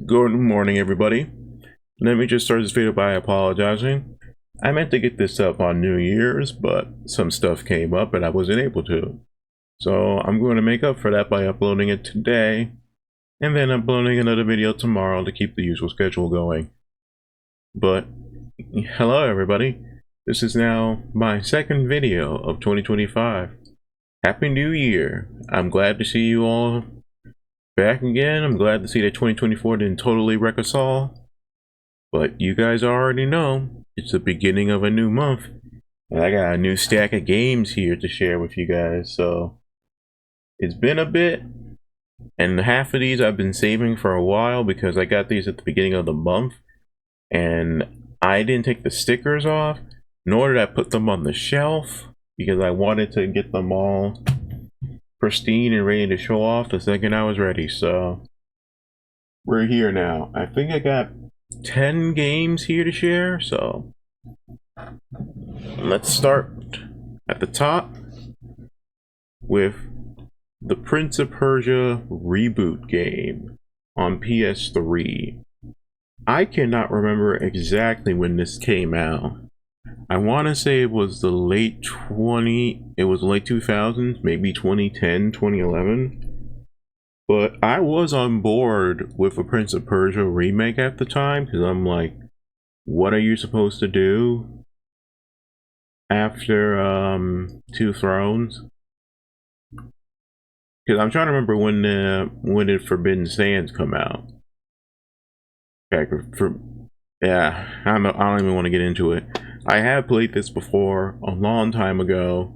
Good morning, everybody. Let me just start this video by apologizing. I meant to get this up on New Year's, but some stuff came up and I wasn't able to. So I'm going to make up for that by uploading it today, and then uploading another video tomorrow to keep the usual schedule going. But hello, everybody. This is now my second video of 2025. Happy New Year. I'm glad to see you all back again. I'm glad to see that 2024 didn't totally wreck us all. But you guys already know, it's the beginning of a new month. And I got a new stack of games here to share with you guys. So it's been a bit. And half of these I've been saving for a while because I got these at the beginning of the month. And I didn't take the stickers off, nor did I put them on the shelf, because I wanted to get them all pristine and ready to show off the second I was ready. So we're here now. I think I got 10 games here to share, so let's start at the top with the Prince of Persia reboot game on PS3. I cannot remember exactly when this came out. I want to say it was the late 2000s, maybe 2010, 2011. But I was on board with a Prince of Persia remake at the time, because I'm like, what are you supposed to do after Two Thrones? Because I'm trying to remember when did Forbidden Sands come out. Yeah, I don't even want to get into it. I have played this before a long time ago.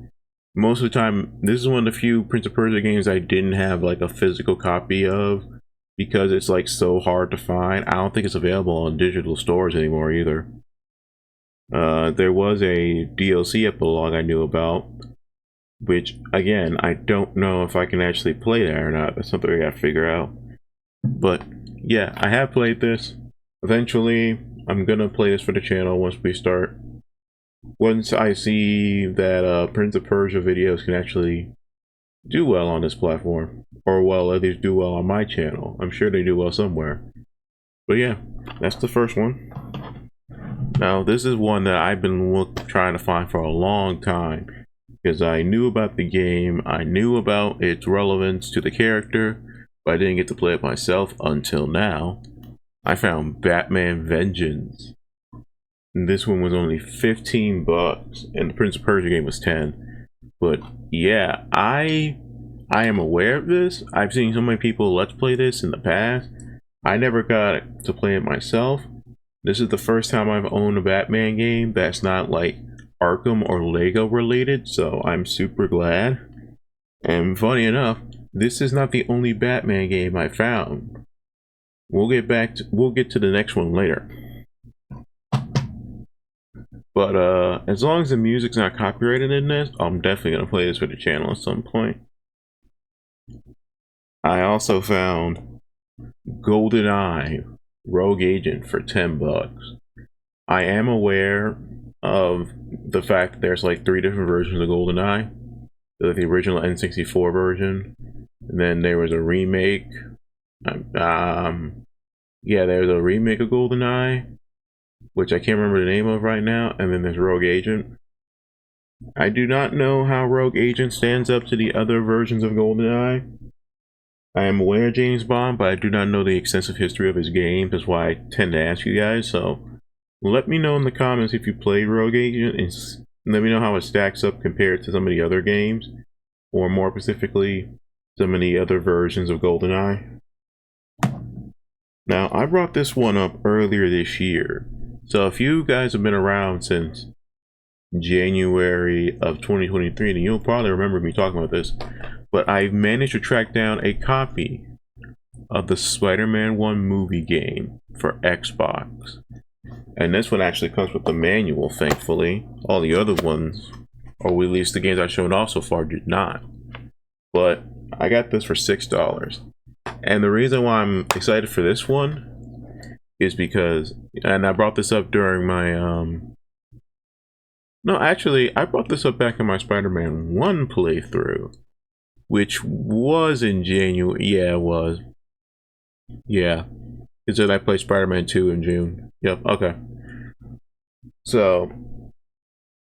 Most of the time, this is one of the few Prince of Persia games I didn't have like a physical copy of, because it's like so hard to find. I don't think it's available on digital stores anymore either. There was a DLC epilogue I knew about, which again, I don't know if I can actually play that or not. That's something I gotta figure out. But yeah, I have played this. Eventually, I'm gonna play this for the channel once I see that Prince of Persia videos can actually do well on this platform, or well, at least do well on my channel. I'm sure they do well somewhere. But yeah, that's the first one. Now, this is one that I've been trying to find for a long time, because I knew about the game, I knew about its relevance to the character, but I didn't get to play it myself until now. I found Batman Vengeance. And this one was only 15 bucks, and the Prince of Persia game was 10. But yeah, I am aware of this. I've seen so many people let's play this in the past. I never got to play it myself. This is the first time I've owned a Batman game that's not like Arkham or Lego related, so I'm super glad. And funny enough, this is not the only Batman game I found. We'll get to the next one later. But as long as the music's not copyrighted in this, I'm definitely gonna play this for the channel at some point. I also found GoldenEye Rogue Agent for 10 bucks. I am aware of the fact that there's like 3 different versions of GoldenEye. There's the original N64 version, and then there was a remake. Yeah, there's a remake of GoldenEye, which I can't remember the name of right now, and then there's Rogue Agent. I do not know how Rogue Agent stands up to the other versions of GoldenEye. I am aware of James Bond, but I do not know the extensive history of his games. That's why I tend to ask you guys, so let me know in the comments if you played Rogue Agent, and let me know how it stacks up compared to some of the other games, or more specifically, some of the other versions of GoldenEye. Now, I brought this one up earlier this year, so if you guys have been around since January of 2023, then you'll probably remember me talking about this, but I've managed to track down a copy of the Spider-Man 1 movie game for Xbox. And this one actually comes with the manual, thankfully. All the other ones, or at least the games I've shown off so far, did not. But I got this for $6. And the reason why I'm excited for this one is because, and I brought this up during my, no, actually, I brought this up back in my Spider-Man 1 playthrough, which was in January. Yeah, it was. Yeah. It said I played Spider-Man 2 in June. Yep, okay. So,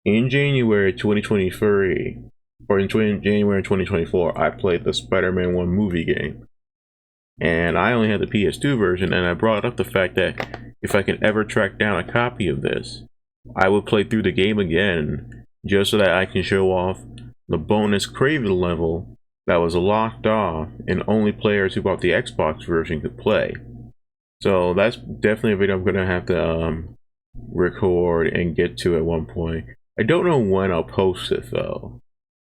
in January 2023, or in January 2024, I played the Spider-Man 1 movie game. And I only had the PS2 version, and I brought up the fact that if I can ever track down a copy of this, I would play through the game again, just so that I can show off the bonus Kraven level that was locked off and only players who bought the Xbox version could play. So that's definitely a video I'm going to have to record and get to at one point. I don't know when I'll post it though.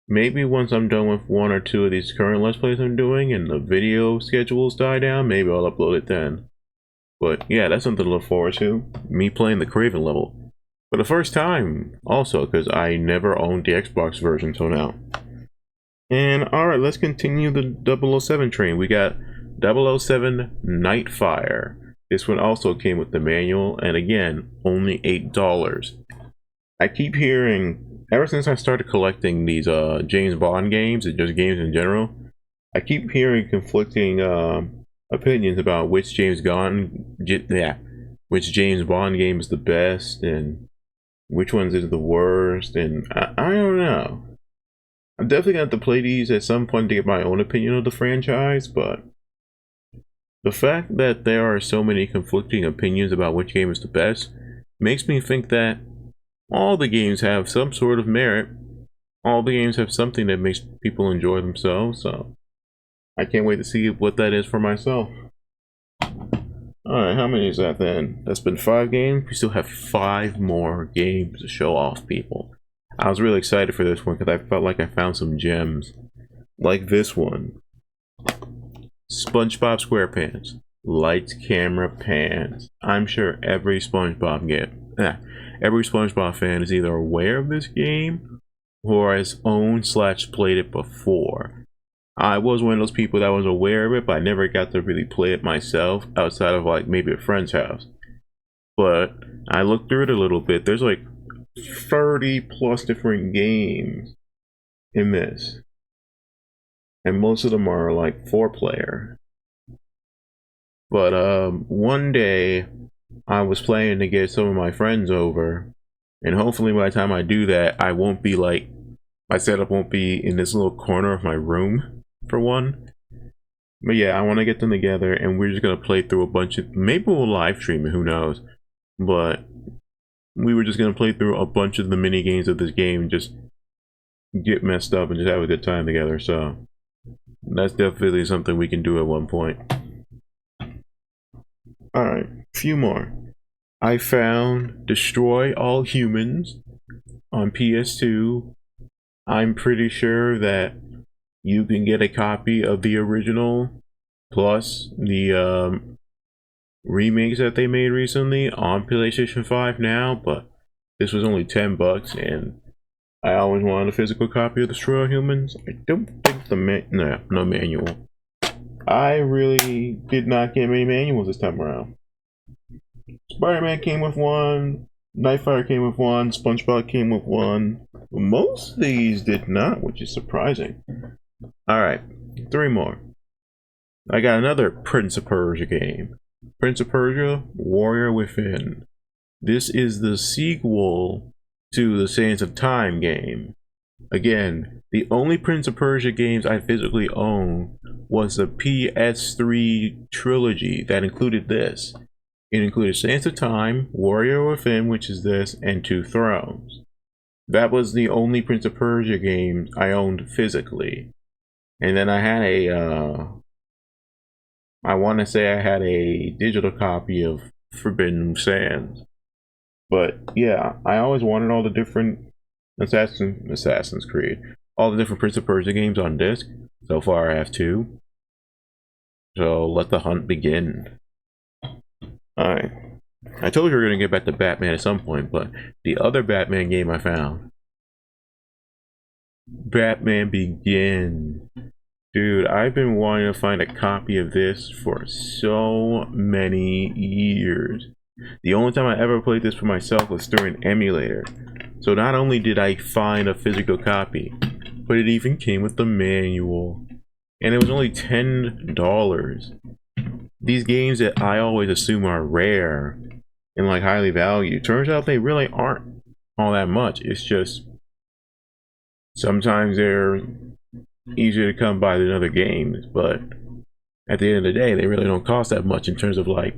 Maybe once I'm done with one or two of these current Let's Plays I'm doing and the video schedules die down, maybe I'll upload it then. But yeah, that's something to look forward to. Me playing the Kraven level. For the first time, also, because I never owned the Xbox version till now. And alright, let's continue the 007 train. We got 007 Nightfire. This one also came with the manual, and again, only $8. I keep hearing, ever since I started collecting these James Bond games, and just games in general, I keep hearing conflicting opinions about which James Bond game is the best, and which ones is the worst, and I don't know. I'm definitely going to have to play these at some point to get my own opinion of the franchise, but the fact that there are so many conflicting opinions about which game is the best makes me think that all the games have some sort of merit. All the games have something that makes people enjoy themselves, so I can't wait to see what that is for myself. Alright, how many is that then? That's been 5 games. We still have 5 more games to show off, people. I was really excited for this one because I felt like I found some gems. Like this one. SpongeBob SquarePants. Lights, camera, pans. I'm sure every SpongeBob fan is either aware of this game or has owned/played it before. I was one of those people that was aware of it, but I never got to really play it myself outside of like maybe a friend's house. But I looked through it a little bit. There's like 30 plus different games in this, and most of them are like 4-player. But one day I was planning to get some of my friends over, and hopefully by the time I do that, I won't be like, my setup won't be in this little corner of my room for one. But yeah, I want to get them together and we're just gonna play through a bunch of, maybe we'll live stream it, who knows, but we were just gonna play through a bunch of the mini games of this game and just get messed up and just have a good time together. So that's definitely something we can do at one point. Alright, few more. I found Destroy All Humans on PS2. I'm pretty sure that you can get a copy of the original plus the remakes that they made recently on PlayStation 5 now, but this was only $10 and I always wanted a physical copy of Destroy All Humans. I don't think no manual. I really did not get many manuals this time around. Spider-Man came with one, Nightfire came with one, SpongeBob came with one. Most of these did not, which is surprising. Alright, 3 more. I got another Prince of Persia game. Prince of Persia, Warrior Within. This is the sequel to the Sands of Time game. Again, the only Prince of Persia games I physically own was the PS3 trilogy that included this. It included Sands of Time, Warrior Within, which is this, and Two Thrones. That was the only Prince of Persia game I owned physically. And then I had a, I want to say I had a digital copy of Forbidden Sands. But yeah, I always wanted all the different Assassin's Creed, all the different Prince of Persia games on disc. So far I have 2. So let the hunt begin. Alright. I told you we were going to get back to Batman at some point, but the other Batman game I found, Batman Begins. Dude, I've been wanting to find a copy of this for so many years. The only time I ever played this for myself was through an emulator. So not only did I find a physical copy, but it even came with the manual. And it was only $10. these games that I always assume are rare and like highly valued, turns out they really aren't all that much. It's just sometimes they're easier to come by than other games, but at the end of the day, they really don't cost that much in terms of like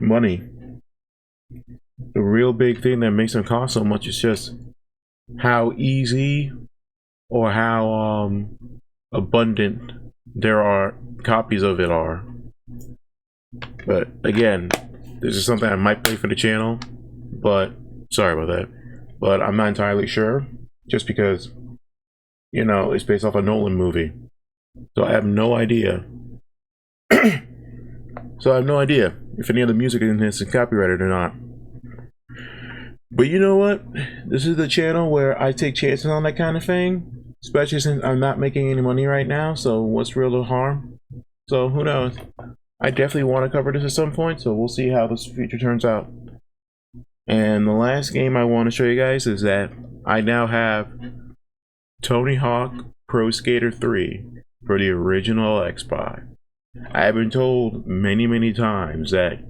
money. The real big thing that makes them cost so much is just how easy or how abundant there are copies of it are. But again, this is something I might play for the channel, but sorry about that. But I'm not entirely sure, just because, you know, it's based off a Nolan movie. So I have no idea. So I have no idea if any of the music in this is copyrighted or not. But you know what? This is the channel where I take chances on that kind of thing, especially since I'm not making any money right now. So what's real to harm? So who knows? I definitely want to cover this at some point, so we'll see how this future turns out. And the last game I want to show you guys is that I now have Tony Hawk Pro Skater 3 for the original Xbox. I have been told many times that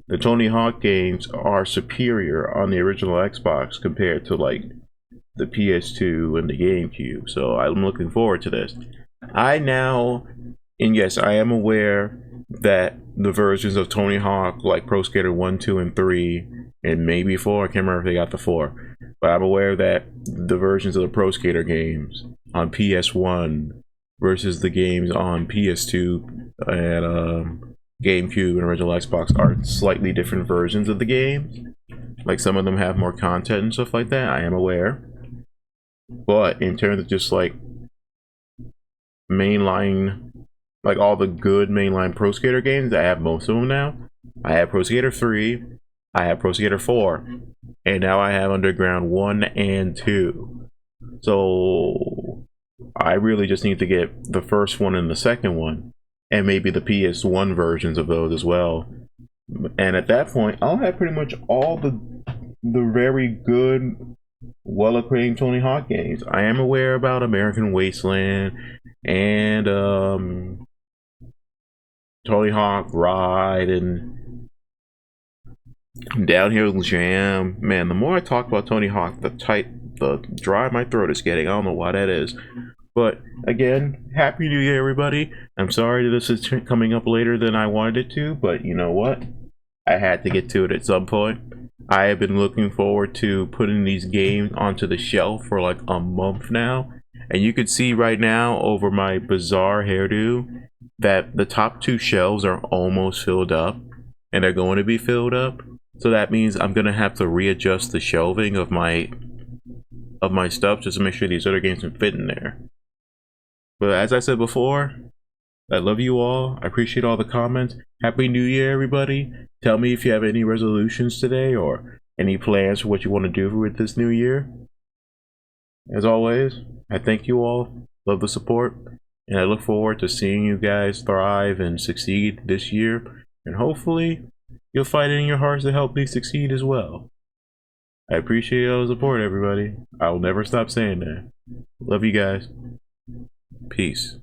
the Tony Hawk games are superior on the original Xbox compared to like the PS2 and the GameCube, so I'm looking forward to this. And yes, I am aware that the versions of Tony Hawk, like Pro Skater 1, 2, and 3, and maybe 4, I can't remember if they got the 4, but I'm aware that the versions of the Pro Skater games on PS1 versus the games on PS2 and GameCube and original Xbox are slightly different versions of the games. Like some of them have more content and stuff like that, I am aware. But in terms of just like mainline, like all the good mainline Pro Skater games, I have most of them now. I have Pro Skater 3, I have Pro Skater 4, and now I have Underground 1 and 2. So I really just need to get the first one and the second one, and maybe the PS1 versions of those as well. And at that point, I'll have pretty much all the very good, well-acclaimed Tony Hawk games. I am aware about American Wasteland and Tony Hawk Ride and Downhill Jam. Man, the more I talk about Tony Hawk, the dry my throat is getting. I don't know why that is. But again, Happy New Year, everybody. I'm sorry that this is coming up later than I wanted it to, but you know what? I had to get to it at some point. I have been looking forward to putting these games onto the shelf for like a month now. And you can see right now over my bizarre hairdo that the top 2 shelves are almost filled up, and they're going to be filled up. So that means I'm gonna have to readjust the shelving of my stuff just to make sure these other games can fit in there. But as I said before, I love you all. I appreciate all the comments. Happy New Year, everybody. Tell me if you have any resolutions today or any plans for what you want to do with this new year. As always, I thank you all. Love the support. And I look forward to seeing you guys thrive and succeed this year. And hopefully, you'll fight it in your hearts to help me succeed as well. I appreciate all the support, everybody. I will never stop saying that. Love you guys. Peace.